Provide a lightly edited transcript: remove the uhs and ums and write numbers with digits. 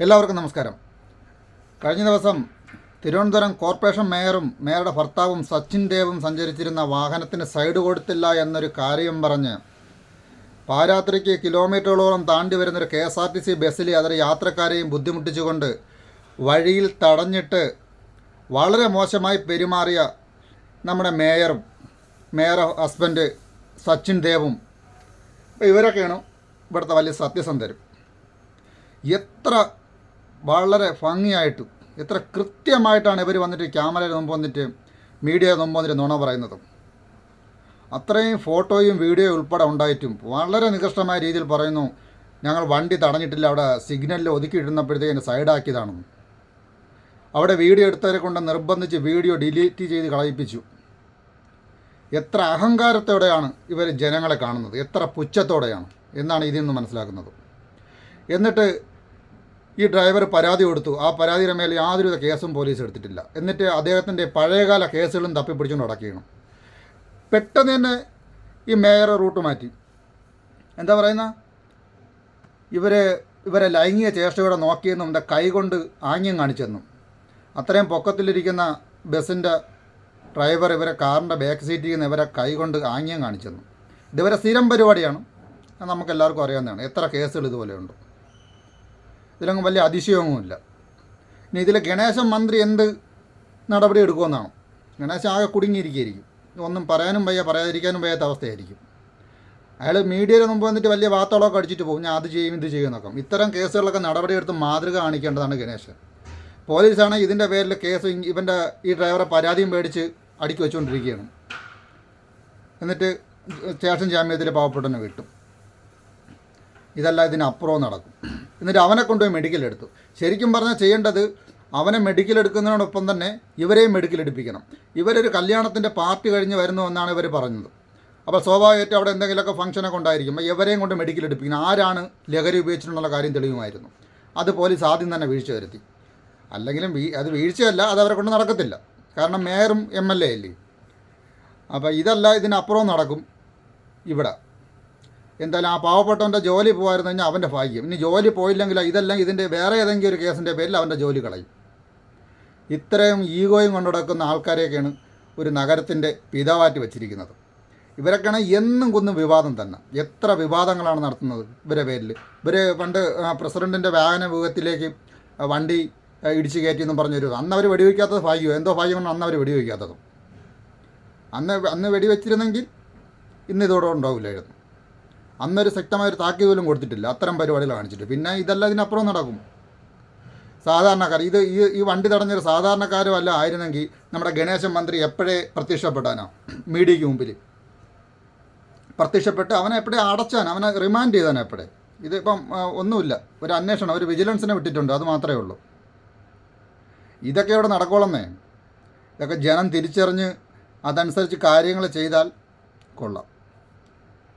എല്ലാവർക്കും നമസ്കാരം. കഴിഞ്ഞ ദിവസം തിരുവനന്തപുരം കോർപ്പറേഷൻ മേയറും മേയറുടെ ഭർത്താവും സച്ചിൻ ദേവും സഞ്ചരിച്ചിരുന്ന വാഹനത്തിന് സൈഡ് കൊടുത്തില്ല എന്നൊരു കാര്യം പറഞ്ഞ് പാരാത്രിക്ക് കിലോമീറ്ററുകളോളം താണ്ടി വരുന്നൊരു KSRTC ബസ്സിൽ അതൊരു യാത്രക്കാരെയും ബുദ്ധിമുട്ടിച്ചുകൊണ്ട് വഴിയിൽ തടഞ്ഞിട്ട് വളരെ മോശമായി പെരുമാറിയ നമ്മുടെ മേയർ ഹസ്ബൻഡ് സച്ചിൻ ദേവും ഇവരൊക്കെയാണ് ഇവിടുത്തെ വലിയ സത്യസന്ധരും. എത്ര വളരെ ഭംഗിയായിട്ട് എത്ര കൃത്യമായിട്ടാണ് ഇവർ വന്നിട്ട് ക്യാമറയുടെ മുമ്പ് വന്നിട്ട് മീഡിയയുടെ മുമ്പ് വന്നിട്ട് നുണ പറയുന്നത്. അത്രയും ഫോട്ടോയും വീഡിയോയും ഉൾപ്പെടെ ഉണ്ടായിട്ടും വളരെ നികൃഷ്ടമായ രീതിയിൽ പറയുന്നു, ഞങ്ങൾ വണ്ടി തടഞ്ഞിട്ടില്ല, അവിടെ സിഗ്നലിൽ ഒതുക്കിയിടുന്നപ്പോഴത്തേക്ക് സൈഡാക്കിയതാണെന്ന്. അവിടെ വീഡിയോ എടുത്തവരെ കൊണ്ട് നിർബന്ധിച്ച് വീഡിയോ ഡിലീറ്റ് ചെയ്ത് കളയിപ്പിച്ചു. എത്ര അഹങ്കാരത്തോടെയാണ് ഇവർ ജനങ്ങളെ കാണുന്നത്, എത്ര പുച്ഛത്തോടെയാണ് എന്നാണ് ഇതിൽ നിന്ന് മനസ്സിലാക്കുന്നത്. എന്നിട്ട് ഈ ഡ്രൈവർ പരാതി കൊടുത്തു. ആ പരാതിയുടെ മേൽ യാതൊരുവിധ കേസും പോലീസ് എടുത്തിട്ടില്ല. എന്നിട്ട് അദ്ദേഹത്തിൻ്റെ പഴയകാല കേസുകളും തപ്പിപ്പിടിച്ചുകൊണ്ട് നടക്കുകയാണ്. പെട്ടെന്ന് തന്നെ ഈ മേയർ റൂട്ട് മാറ്റി. എന്താ പറയുന്ന, ഇവരെ ലൈംഗിക ചേഷ്ടയോടെ നോക്കിയെന്നും എന്താ കൈകൊണ്ട് ആംഗ്യം കാണിച്ചെന്നും. അത്രയും പൊക്കത്തിലിരിക്കുന്ന ബസ്സിൻ്റെ ഡ്രൈവർ ഇവരെ കാറിൻ്റെ ബാക്ക് സീറ്റിൽ നിന്ന് ഇവരെ കൈകൊണ്ട് ആംഗ്യം കാണിച്ചെന്നും. ഇതുവരെ സ്ഥിരം പരിപാടിയാണ്, നമുക്കെല്ലാവർക്കും അറിയാവുന്നതാണ്. എത്ര കേസുകൾ ഇതുപോലെയുണ്ട്. ഇതിലൊന്നും വലിയ അതിശയമൊന്നുമില്ല. ഇനി ഇതിൽ ഗണേശൻ മന്ത്രി എന്ത് നടപടി എടുക്കുമെന്നാണ്. ഗണേശൻ ആകെ കുടുങ്ങിയിരിക്കുകയായിരിക്കും. ഒന്നും പറയാനും വയ്യ, പറയാതിരിക്കാനും വയ്യാത്ത അവസ്ഥയായിരിക്കും. അയാൾ മീഡിയയുടെ മുമ്പ് വന്നിട്ട് വലിയ വാർത്തകളൊക്കെ അടിച്ചിട്ട് പോകും, ഞാൻ അത് ചെയ്യും ഇത് ചെയ്യുമെന്നൊക്കെ. ഇത്തരം കേസുകളൊക്കെ നടപടിയെടുത്ത് മാതൃക കാണിക്കേണ്ടതാണ് ഗണേശൻ. പോലീസാണ് ഇതിൻ്റെ പേരിൽ കേസ് ഇവൻ്റെ ഈ ഡ്രൈവറെ പരാതിയും മേടിച്ച് അടുക്കി വെച്ചുകൊണ്ടിരിക്കുകയാണ്. എന്നിട്ട് സ്റ്റേഷൻ ജാമ്യത്തിൽ പാവപ്പെട്ടവനെ വിട്ടു. ഇതല്ല, ഇതിനപ്പുറവും നടക്കും. എന്നിട്ട് അവനെ കൊണ്ടുപോയി മെഡിക്കൽ എടുത്തു. ശരിക്കും പറഞ്ഞാൽ ചെയ്യേണ്ടത് അവനെ മെഡിക്കൽ എടുക്കുന്നതിനോടൊപ്പം തന്നെ ഇവരെയും മെഡിക്കൽ എടുപ്പിക്കണം. ഇവരൊരു കല്യാണത്തിൻ്റെ പാർട്ടി കഴിഞ്ഞ് വരുന്നു എന്നാണ് ഇവർ പറഞ്ഞത്. അപ്പോൾ സ്വാഭാവികമായിട്ടും അവിടെ എന്തെങ്കിലുമൊക്കെ ഫംഗ്ഷനൊക്കെ ഉണ്ടായിരിക്കും. ഇവരെയും കൊണ്ട് മെഡിക്കൽ എടുപ്പിക്കണം. ആരാണ് ലഹരി ഉപയോഗിച്ചിട്ടുള്ള കാര്യം തെളിയുമായിരുന്നു. അത് പോലീസ് ആദ്യം തന്നെ വീഴ്ച വരുത്തി. അല്ലെങ്കിലും അത് വീഴ്ചയല്ല, അത് അവരെ കൊണ്ട് നടക്കത്തില്ല. കാരണം മേയറും MLA അല്ലേ. അപ്പോൾ ഇതല്ല, ഇതിനപ്പുറവും നടക്കും ഇവിടെ. എന്തായാലും ആ പാവപ്പെട്ടവൻ്റെ ജോലി പോകായിരുന്നു കഴിഞ്ഞാൽ അവൻ്റെ ഭാഗ്യം. ഇനി ജോലി പോയില്ലെങ്കിൽ ഇതെല്ലാം ഇതിൻ്റെ വേറെ ഏതെങ്കിലും ഒരു കേസിൻ്റെ പേരിൽ അവൻ്റെ ജോലി കളയും. ഇത്രയും ഈഗോയും കൊണ്ടു നടക്കുന്ന ആൾക്കാരെയൊക്കെയാണ് ഒരു നഗരത്തിൻ്റെ പിതാവാറ്റി വച്ചിരിക്കുന്നത്. ഇവരൊക്കെയാണ് എന്നും കുന്നും വിവാദം തന്നെ. എത്ര വിവാദങ്ങളാണ് നടത്തുന്നത് ഇവരെ പേരിൽ. ഇവർ പണ്ട് പ്രസിഡൻറ്റിൻ്റെ വാഹന വ്യൂഹത്തിലേക്ക് വണ്ടി ഇടിച്ച് കയറ്റിയെന്നും പറഞ്ഞൊരു അന്ന് അവർ വെടിവെക്കാത്തത് ഭാഗ്യമോ എന്തോ ഭാഗ്യമാണ് അന്ന് അവർ വെടിവെക്കാത്തതും. അന്ന് വെടിവെച്ചിരുന്നെങ്കിൽ ഇന്ന് ഇതോടെ ഉണ്ടാവില്ലായിരുന്നു. അന്നൊരു ശക്തമായൊരു താക്കീത് പോലും കൊടുത്തിട്ടില്ല. അത്തരം പരിപാടികൾ കാണിച്ചിട്ട് പിന്നെ ഇതെല്ലാം ഇതിനപ്പുറം നടക്കും. സാധാരണക്കാർ ഈ വണ്ടി തടഞ്ഞൊരു സാധാരണക്കാരും അല്ല ആയിരുന്നെങ്കിൽ നമ്മുടെ ഗണേശൻ മന്ത്രി എപ്പോഴേ പ്രത്യക്ഷപ്പെടാനോ മീഡിയയ്ക്ക് മുമ്പിൽ പ്രത്യക്ഷപ്പെട്ട് അവനെ എപ്പോഴേ അടച്ചാൻ, അവനെ റിമാൻഡ് ചെയ്താൻ എപ്പോഴേ. ഇതിപ്പം ഒന്നുമില്ല, ഒരു അന്വേഷണം, ഒരു വിജിലൻസിനെ വിട്ടിട്ടുണ്ട്, അത് മാത്രമേ ഉള്ളൂ. ഇതൊക്കെ ഇവിടെ നടക്കോളന്നേ. ഇതൊക്കെ ജനം തിരിച്ചറിഞ്ഞ് അതനുസരിച്ച് കാര്യങ്ങൾ ചെയ്താൽ കൊള്ളാം.